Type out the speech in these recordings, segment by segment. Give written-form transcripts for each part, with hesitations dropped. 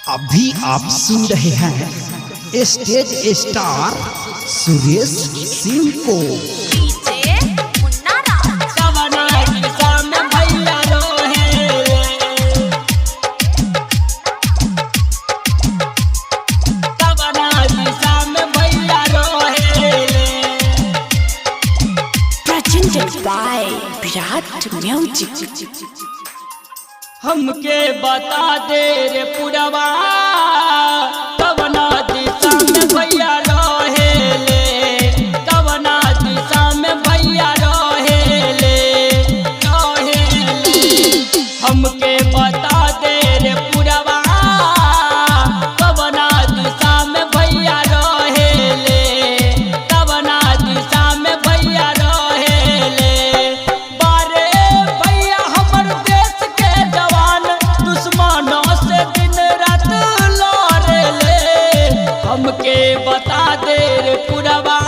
अभी आप सुन रहे हैं स्टेज स्टार सुरेश सिंह को। By Virat music. हमके बता दे रे पुरवा कवना दिशा में भैया रहेले, कवना दिशा में भैया रहेले। हमके बता दे रे पुरवा कवना दिशा में भैया रहेले, कवना दिशा में भैया रहेले। बारे भैया हमर देश के जवान दुश्मनों से दिन रात लड़ेले। हमके बता दे रे पुरवा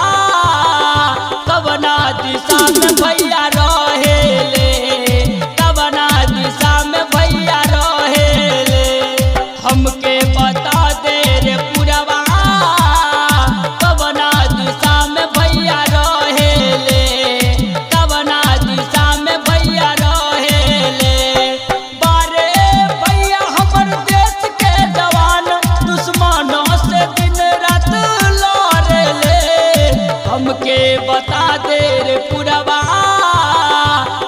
कवना दिशा में भैया रहेले, कवना दिशा में भैया रहेले। हमके बता दे रे पुरवा कवना दिशा में भैया रहेले, कवना दिशा में भैया रहेले। बारे भैया हमर देश के जवान दुश्मनों से दिन रात लड़ेले। हमके बता दे रे पुरवा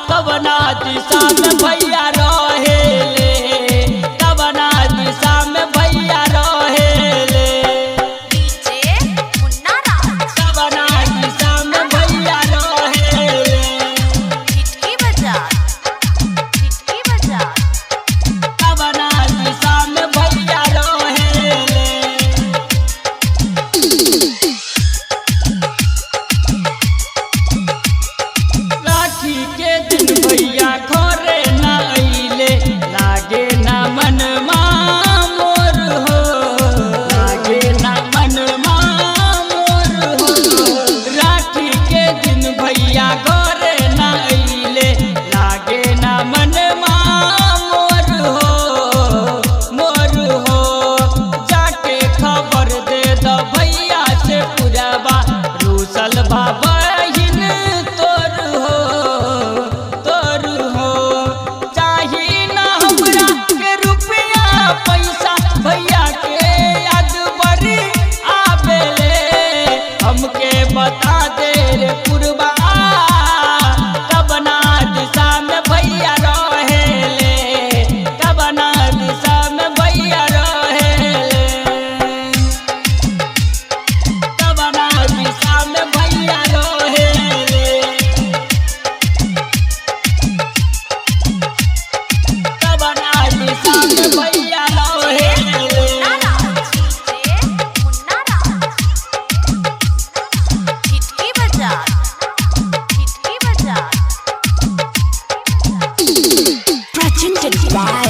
कवना दिशा में भैया रहेले, कवना दिशा में भैया रहेले। कवना दिशा में भैया रहेले, कवना दिशा में भैया रहेले। राखी के दिन भैया घरे न अइले, लागे ना मन मोर हो, लागे ना मन मोर हो। राखी के दिन भैया घरे न अइले, लागे ना मन मोर हो, मोर हो। जाके खबर दे दो भैया से पुरवा रूसल बाबा तोर हो, तोर हो। चाही ना हमरा के रुपया पैसा, भैया के याद बड़ी आवेले। हमके बता दे रे पुरवा कवना दिशा में भैया रहेले, कवना दिशा में भैया रहेले, कवना दिशा में भैया रहेले, कवना दिशा में भैया रहेले। Presented by